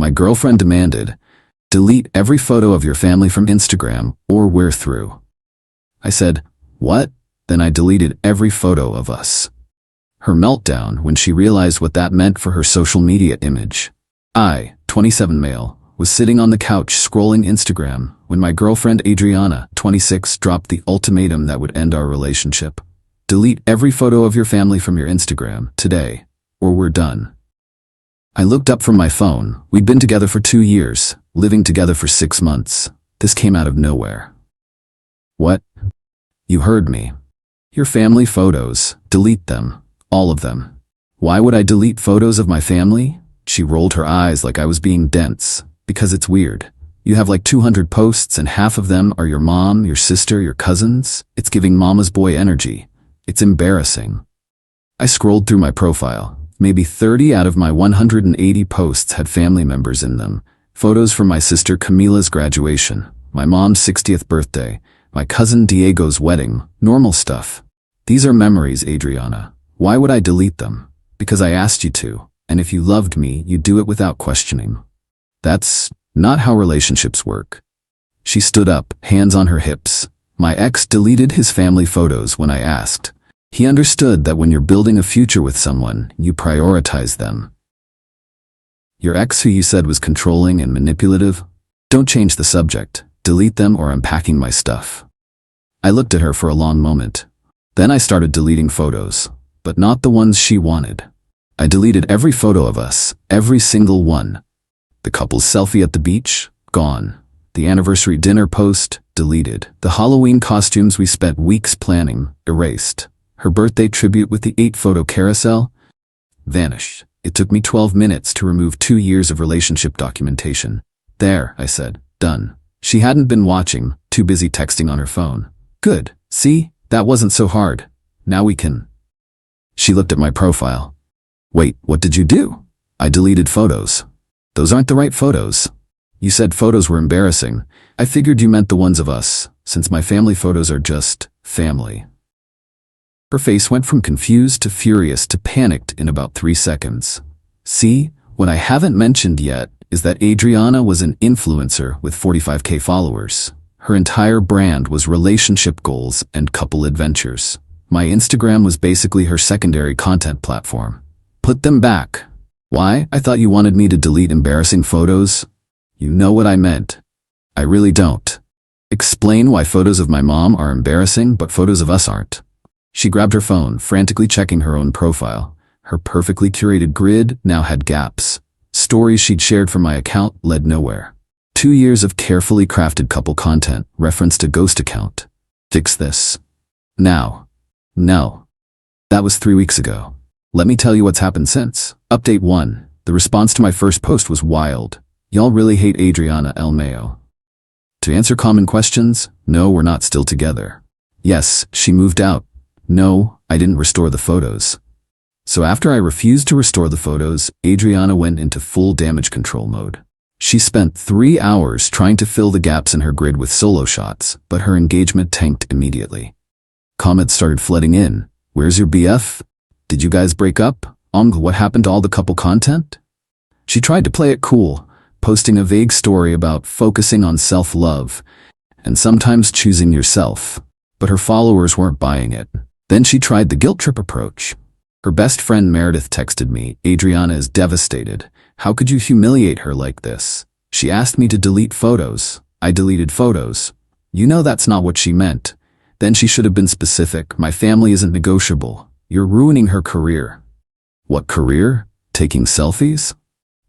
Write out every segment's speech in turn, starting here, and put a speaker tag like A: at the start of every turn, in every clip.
A: My girlfriend demanded, "Delete every photo of your family from Instagram or we're through." I said, "What?" Then I deleted every photo of us. Her meltdown when she realized what that meant for her social media image. I, 27 male, was sitting on the couch scrolling Instagram when my girlfriend Adriana, 26, dropped the ultimatum that would end our relationship. "Delete every photo of your family from your Instagram today, or we're done." I looked up from my phone. We'd been together for 2 years, living together for 6 months. This came out of nowhere. "What?" "You heard me. Your family photos, delete them. All of them." "Why would I delete photos of my family?" She rolled her eyes like I was being dense. "Because it's weird. You have like 200 posts and half of them are your mom, your sister, your cousins. It's giving mama's boy energy. It's embarrassing." I scrolled through my profile. Maybe 30 out of my 180 posts had family members in them. Photos from my sister Camila's graduation, my mom's 60th birthday, my cousin Diego's wedding, normal stuff. "These are memories, Adriana. Why would I delete them?" "Because I asked you to, and if you loved me, you'd do it without questioning." "That's not how relationships work." She stood up, hands on her hips. "My ex deleted his family photos when I asked. He understood that when you're building a future with someone, you prioritize them." "Your ex who you said was controlling and manipulative? Don't change the subject. Delete them or I'm packing my stuff." I looked at her for a long moment. Then I started deleting photos, but not the ones she wanted. I deleted every photo of us, every single one. The couple's selfie at the beach, gone. The anniversary dinner post, deleted. The Halloween costumes we spent weeks planning, erased. Her birthday tribute with the 8-photo carousel, vanished. It took me 12 minutes to remove 2 years of relationship documentation. "There," I said, "done." She hadn't been watching, too busy texting on her phone. "Good. See? That wasn't so hard. Now we can." She looked at my profile. "Wait, what did you do?" "I deleted photos." "Those aren't the right photos." "You said photos were embarrassing. I figured you meant the ones of us, since my family photos are just family." Her face went from confused to furious to panicked in about 3 seconds. "See, what I haven't mentioned yet is that Adriana was an influencer with 45K followers. Her entire brand was relationship goals and couple adventures. My Instagram was basically her secondary content platform. Put them back." "Why? I thought you wanted me to delete embarrassing photos." "You know what I meant." "I really don't." "Explain why photos of my mom are embarrassing but photos of us aren't." She grabbed her phone, frantically checking her own profile. Her perfectly curated grid now had gaps. Stories she'd shared from my account led nowhere. 2 years of carefully crafted couple content referenced a ghost account. "Fix this. Now." "No." That was 3 weeks ago. Let me tell you what's happened since. Update 1. The response to my first post was wild. "Y'all really hate Adriana El Mayo." To answer common questions, no, we're not still together. Yes, she moved out. No, I didn't restore the photos. So after I refused to restore the photos, Adriana went into full damage control mode. She spent 3 hours trying to fill the gaps in her grid with solo shots, but her engagement tanked immediately. Comments started flooding in. "Where's your BF? Did you guys break up? What happened to all the couple content?" She tried to play it cool, posting a vague story about focusing on self-love and sometimes choosing yourself, but her followers weren't buying it. Then she tried the guilt trip approach. Her best friend Meredith texted me, "Adriana is devastated. How could you humiliate her like this?" She asked me to delete photos. I deleted photos. You know that's not what she meant. Then she should have been specific. "My family isn't negotiable. You're ruining her career." What career? Taking selfies?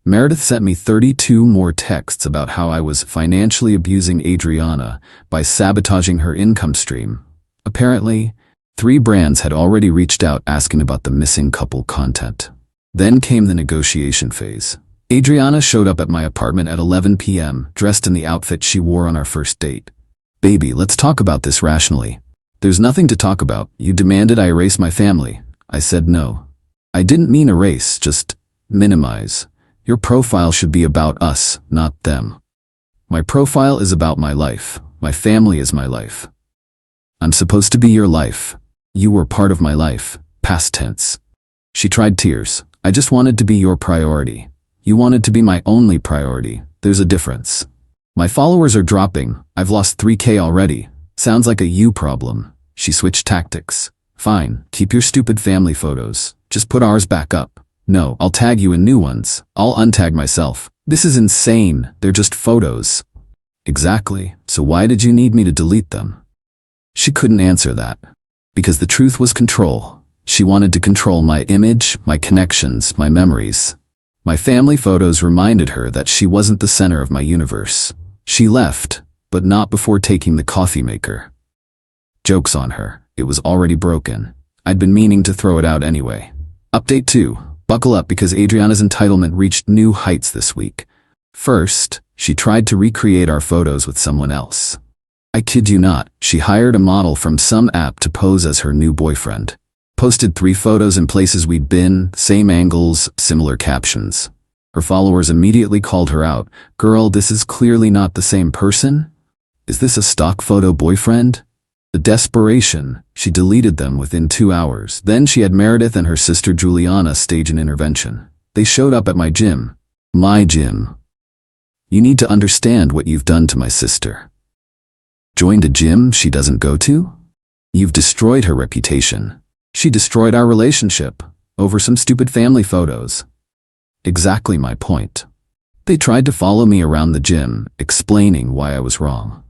A: Meredith sent me 32 more texts about how I was financially abusing Adriana by sabotaging her income stream. Apparently, 3 brands had already reached out asking about the missing couple content. Then came the negotiation phase. Adriana showed up at my apartment at 11 p.m., dressed in the outfit she wore on our first date. "Baby, let's talk about this rationally." "There's nothing to talk about. You demanded I erase my family." I said no. "I didn't mean erase, just minimize. Your profile should be about us, not them." "My profile is about my life. My family is my life." "I'm supposed to be your life. You were part of my life, past tense." She tried tears. "I just wanted to be your priority. You wanted to be my only priority. There's a difference. My followers are dropping. I've lost 3K already. Sounds like a you problem. She switched tactics. Fine, keep your stupid family photos. Just put ours back up. No, I'll tag you in new ones. I'll untag myself. This is insane. They're just photos. Exactly. So why did you need me to delete them? She couldn't answer that. Because the truth was control. She wanted to control my image, my connections, my memories. My family photos reminded her that she wasn't the center of my universe. She left, but not before taking the coffee maker. Joke's on her. It was already broken. I'd been meaning to throw it out anyway. Update 2. Buckle up because Adriana's entitlement reached new heights this week. First, she tried to recreate our photos with someone else. I kid you not, she hired a model from some app to pose as her new boyfriend. Posted 3 photos in places we'd been, same angles, similar captions. Her followers immediately called her out. Girl, this is clearly not the same person? Is this a stock photo boyfriend? The desperation, she deleted them within 2 hours. Then she had Meredith and her sister Juliana stage an intervention. They showed up at my gym. My gym. You need to understand what you've done to my sister. Joined a gym she doesn't go to? You've destroyed her reputation. She destroyed our relationship over some stupid family photos. Exactly my point. They tried to follow me around the gym, explaining why I was wrong.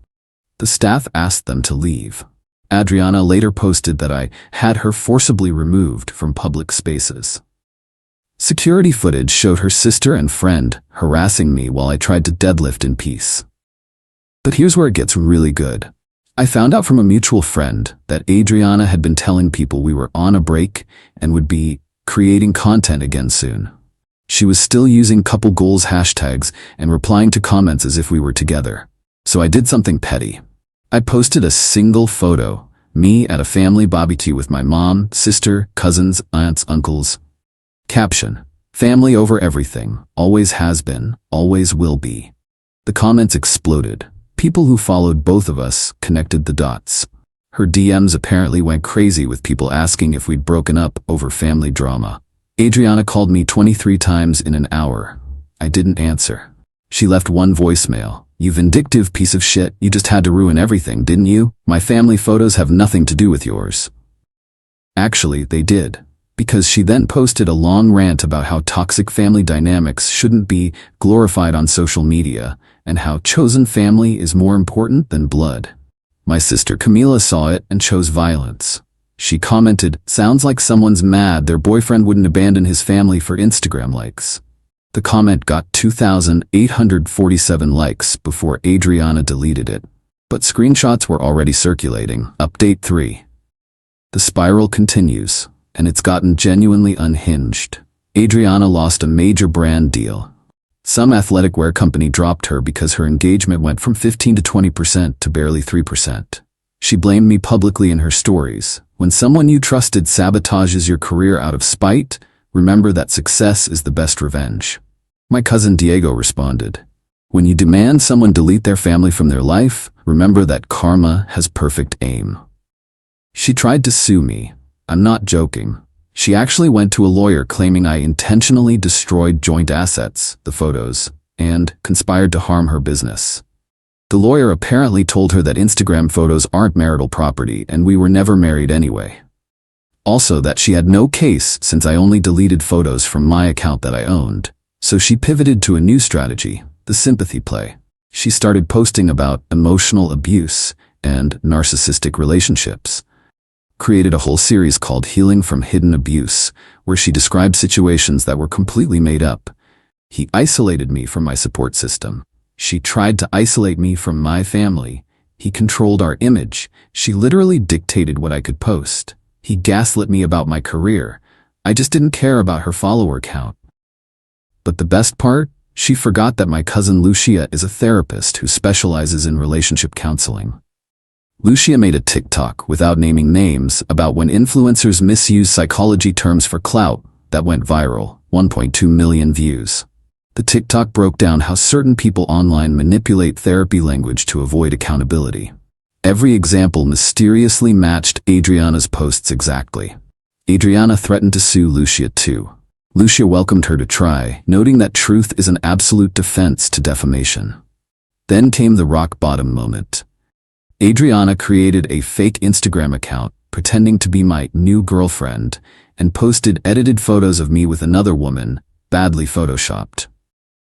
A: The staff asked them to leave. Adriana later posted that I had her forcibly removed from public spaces. Security footage showed her sister and friend harassing me while I tried to deadlift in peace. But here's where it gets really good. I found out from a mutual friend that Adriana had been telling people we were on a break and would be creating content again soon. She was still using couple goals hashtags and replying to comments as if we were together. So I did something petty. I posted a single photo, me at a family barbecue with my mom, sister, cousins, aunts, uncles. Caption: family over everything, always has been, always will be. The comments exploded. People who followed both of us connected the dots. Her DMs apparently went crazy with people asking if we'd broken up over family drama. Adriana called me 23 times in an hour. I didn't answer. She left one voicemail. You vindictive piece of shit, you just had to ruin everything, didn't you? My family photos have nothing to do with yours. Actually, they did. Because she then posted a long rant about how toxic family dynamics shouldn't be glorified on social media, and how chosen family is more important than blood. My sister Camila saw it and chose violence. She commented, sounds like someone's mad their boyfriend wouldn't abandon his family for Instagram likes. The comment got 2,847 likes before Adriana deleted it. But screenshots were already circulating. Update 3. The spiral continues, and it's gotten genuinely unhinged. Adriana lost a major brand deal. Some athletic wear company dropped her because her engagement went from 15 to 20% to barely 3%. She blamed me publicly in her stories. When someone you trusted sabotages your career out of spite, remember that success is the best revenge. My cousin Diego responded, when you demand someone delete their family from their life, remember that karma has perfect aim. She tried to sue me. I'm not joking. She actually went to a lawyer claiming I intentionally destroyed joint assets, the photos, and conspired to harm her business. The lawyer apparently told her that Instagram photos aren't marital property and we were never married anyway. Also that she had no case since I only deleted photos from my account that I owned. So she pivoted to a new strategy, the sympathy play. She started posting about emotional abuse and narcissistic relationships. Created a whole series called Healing from Hidden Abuse, where she described situations that were completely made up. He isolated me from my support system. She tried to isolate me from my family. He controlled our image. She literally dictated what I could post. He gaslit me about my career. I just didn't care about her follower count. But the best part? She forgot that my cousin Lucia is a therapist who specializes in relationship counseling. Lucia made a TikTok, without naming names, about when influencers misuse psychology terms for clout that went viral, 1.2 million views. The TikTok broke down how certain people online manipulate therapy language to avoid accountability. Every example mysteriously matched Adriana's posts exactly. Adriana threatened to sue Lucia too. Lucia welcomed her to try, noting that truth is an absolute defense to defamation. Then came the rock-bottom moment. Adriana created a fake Instagram account pretending to be my new girlfriend and posted edited photos of me with another woman, badly photoshopped.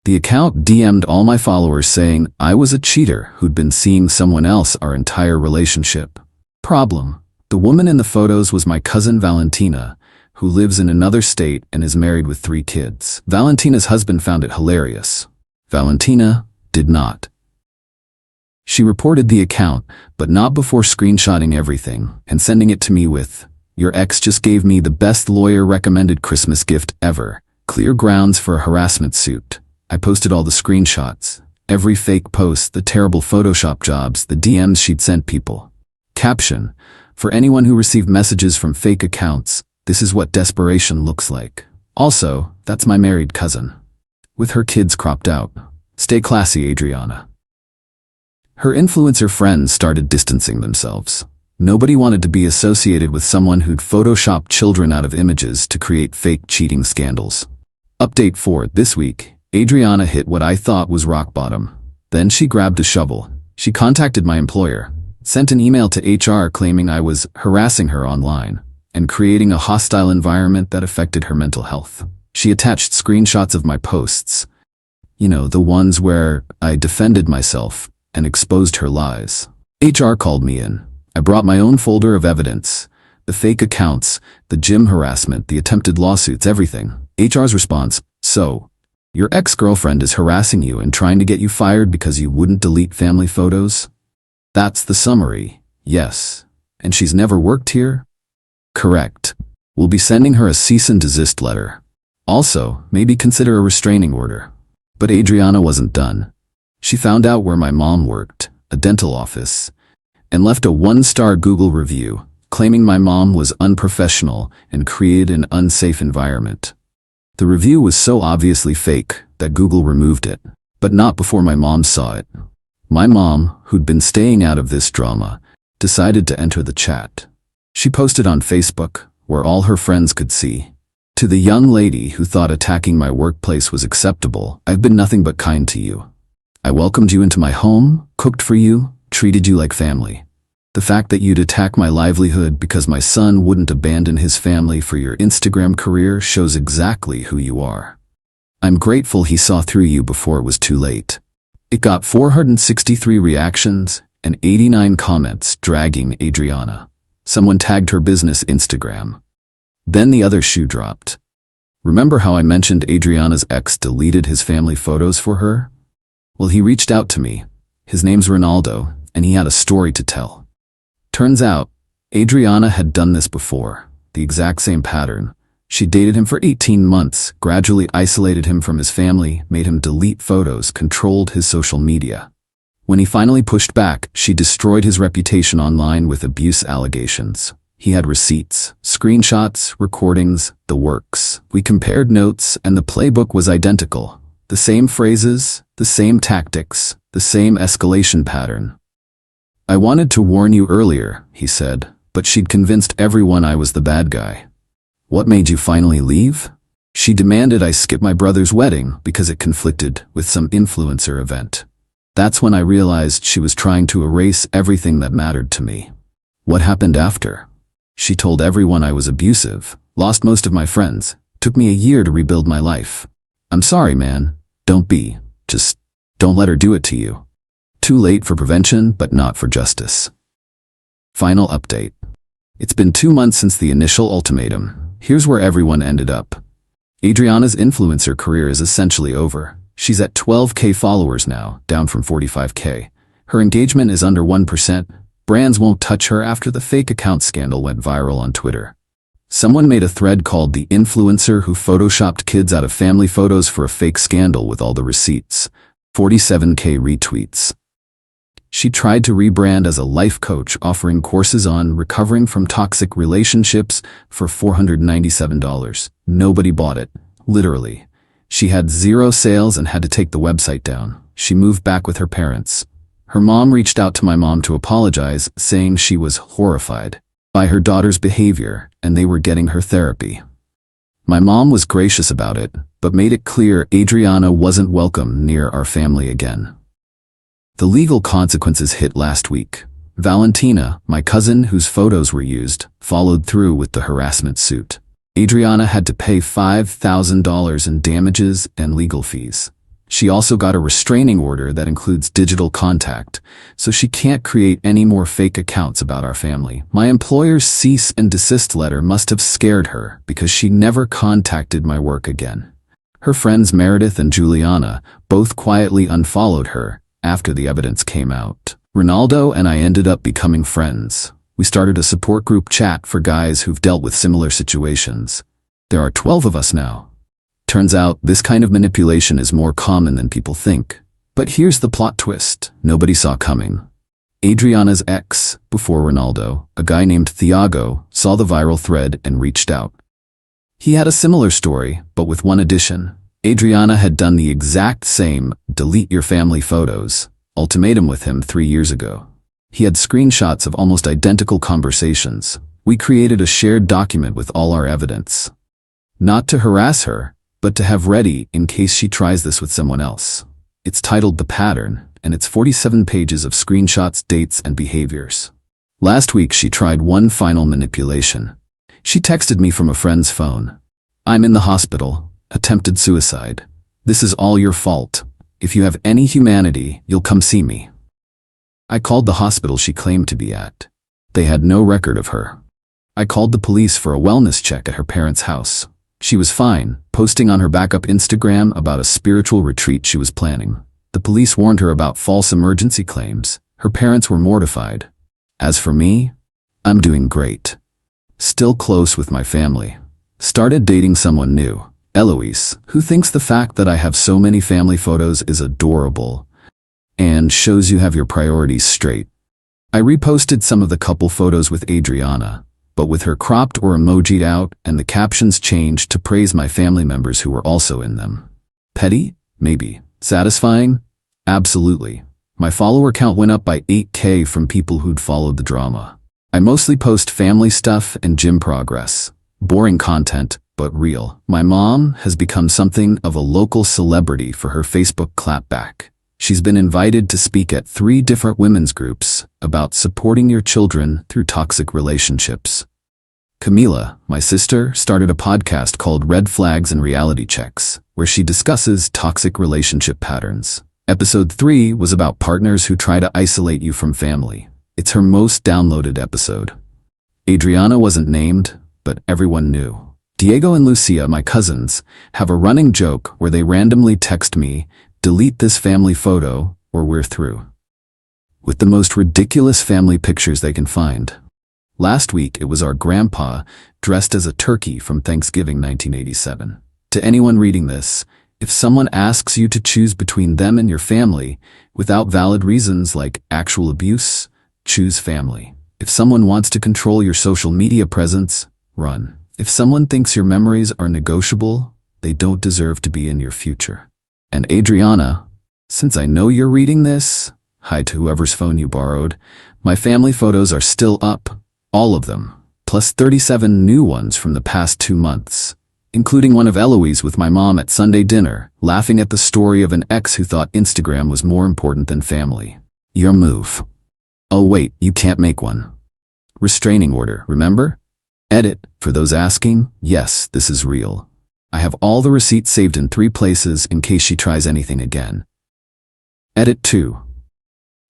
A: The account DM'd all my followers saying I was a cheater who'd been seeing someone else our entire relationship. Problem: the woman in the photos was my cousin Valentina, who lives in another state and is married with 3 kids. Valentina's husband found it hilarious. Valentina did not. She reported the account, but not before screenshotting everything and sending it to me with, "Your ex just gave me the best lawyer-recommended Christmas gift ever. Clear grounds for a harassment suit." I posted all the screenshots, every fake post, the terrible Photoshop jobs, the DMs she'd sent people. Caption: for anyone who received messages from fake accounts, this is what desperation looks like. Also, that's my married cousin, with her kids cropped out. Stay classy, Adriana. Her influencer friends started distancing themselves. Nobody wanted to be associated with someone who'd photoshopped children out of images to create fake cheating scandals. Update 4. This week, Adriana hit what I thought was rock bottom. Then she grabbed a shovel. She contacted my employer, sent an email to HR claiming I was harassing her online, and creating a hostile environment that affected her mental health. She attached screenshots of my posts. You know, the ones where I defended myself and exposed her lies. HR called me in. I brought my own folder of evidence. The fake accounts, the gym harassment, the attempted lawsuits, everything. HR's response: so, your ex-girlfriend is harassing you and trying to get you fired because you wouldn't delete family photos? That's the summary. Yes. And she's never worked here? Correct. We'll be sending her a cease and desist letter. Also, maybe consider a restraining order. But Adriana wasn't done. She found out where my mom worked, a dental office, and left a 1-star Google review, claiming my mom was unprofessional and created an unsafe environment. The review was so obviously fake that Google removed it, but not before my mom saw it. My mom, who'd been staying out of this drama, decided to enter the chat. She posted on Facebook, where all her friends could see. To the young lady who thought attacking my workplace was acceptable, I've been nothing but kind to you. I welcomed you into my home, cooked for you, treated you like family. The fact that you'd attack my livelihood because my son wouldn't abandon his family for your Instagram career shows exactly who you are. I'm grateful he saw through you before it was too late. It got 463 reactions and 89 comments dragging Adriana. Someone tagged her business Instagram. Then the other shoe dropped. Remember how I mentioned Adriana's ex deleted his family photos for her? Well, he reached out to me. His name's Ronaldo, and he had a story to tell. Turns out, Adriana had done this before, the exact same pattern. She dated him for 18 months, gradually isolated him from his family, made him delete photos, controlled his social media. When he finally pushed back, she destroyed his reputation online with abuse allegations. He had receipts, screenshots, recordings, the works. We compared notes, and the playbook was identical. The same phrases, the same tactics, the same escalation pattern. I wanted to warn you earlier, he said, but she'd convinced everyone I was the bad guy. What made you finally leave? She demanded I skip my brother's wedding because it conflicted with some influencer event. That's when I realized she was trying to erase everything that mattered to me. What happened after? She told everyone I was abusive, lost most of my friends, took me a year to rebuild my life. I'm sorry, man. Just don't let her do it to you. Too late for prevention, but not for justice. Final update. It's been 2 months since the initial ultimatum. Here's where everyone ended up. Adriana's influencer career is essentially over. She's at 12K followers now, down from 45K. Her engagement is under 1%. Brands won't touch her after the fake account scandal went viral on Twitter. Someone made a thread called "The Influencer Who Photoshopped Kids Out of Family Photos for a Fake Scandal" with all the receipts. 47K retweets. She tried to rebrand as a life coach, offering courses on recovering from toxic relationships for $497. Nobody bought it. Literally. She had 0 sales and had to take the website down. She moved back with her parents. Her mom reached out to my mom to apologize, saying she was horrified by her daughter's behavior and they were getting her therapy. My mom was gracious about it, but made it clear Adriana wasn't welcome near our family again. The legal consequences hit last week. Valentina, my cousin whose photos were used, followed through with the harassment suit. Adriana had to pay $5,000 in damages and legal fees. She also got a restraining order that includes digital contact, so she can't create any more fake accounts about our family. My employer's cease and desist letter must have scared her because she never contacted my work again. Her friends Meredith and Juliana both quietly unfollowed her after the evidence came out. Ronaldo and I ended up becoming friends. We started a support group chat for guys who've dealt with similar situations. There are 12 of us now. Turns out this kind of manipulation is more common than people think. But here's the plot twist nobody saw coming. Adriana's ex, before Ronaldo, a guy named Thiago, saw the viral thread and reached out. He had a similar story, but with one addition. Adriana had done the exact same delete your family photos ultimatum with him 3 years ago. He had screenshots of almost identical conversations. We created a shared document with all our evidence. Not to harass her, but to have ready in case she tries this with someone else. It's titled The Pattern, and it's 47 pages of screenshots, dates, and behaviors. Last week she tried one final manipulation. She texted me from a friend's phone. I'm in the hospital. Attempted suicide. This is all your fault. If you have any humanity, you'll come see me. I called the hospital she claimed to be at. They had no record of her. I called the police for a wellness check at her parents' house. She was fine, posting on her backup Instagram about a spiritual retreat she was planning. The police warned her about false emergency claims. Her parents were mortified. As for me, I'm doing great. Still close with my family. Started dating someone new, Eloise, who thinks the fact that I have so many family photos is adorable and shows you have your priorities straight. I reposted some of the couple photos with Adriana, but with her cropped or emojied out and the captions changed to praise my family members who were also in them. Petty? Maybe. Satisfying? Absolutely. My follower count went up by 8K from people who'd followed the drama. I mostly post family stuff and gym progress. Boring content, but real. My mom has become something of a local celebrity for her Facebook clapback. She's been invited to speak at 3 different women's groups about supporting your children through toxic relationships. Camila, my sister, started a podcast called Red Flags and Reality Checks, where she discusses toxic relationship patterns. Episode 3 was about partners who try to isolate you from family. It's her most downloaded episode. Adriana wasn't named, but everyone knew. Diego and Lucia, my cousins, have a running joke where they randomly text me, delete this family photo or we're through, with the most ridiculous family pictures they can find. Last week it was our grandpa dressed as a turkey from Thanksgiving 1987. To anyone reading this, if someone asks you to choose between them and your family without valid reasons like actual abuse, choose family. If someone wants to control your social media presence, run. If someone thinks your memories are negotiable, they don't deserve to be in your future. And Adriana, since I know you're reading this, hi to whoever's phone you borrowed, my family photos are still up, all of them, plus 37 new ones from the past 2 months, including one of Eloise with my mom at Sunday dinner, laughing at the story of an ex who thought Instagram was more important than family. Your move. Oh wait, you can't make one. Restraining order, remember? Edit, for those asking, yes, this is real. I have all the receipts saved in 3 places in case she tries anything again. Edit 2.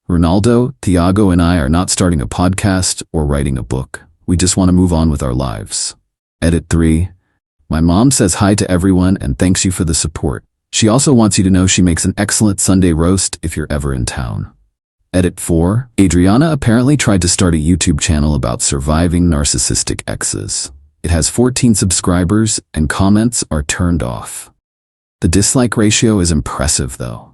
A: Ronaldo, Thiago and I are not starting a podcast or writing a book. We just want to move on with our lives. Edit 3. My mom says hi to everyone and thanks you for the support. She also wants you to know she makes an excellent Sunday roast if you're ever in town. Edit 4. Adriana apparently tried to start a YouTube channel about surviving narcissistic exes. It has 14 subscribers and comments are turned off. The dislike ratio is impressive though.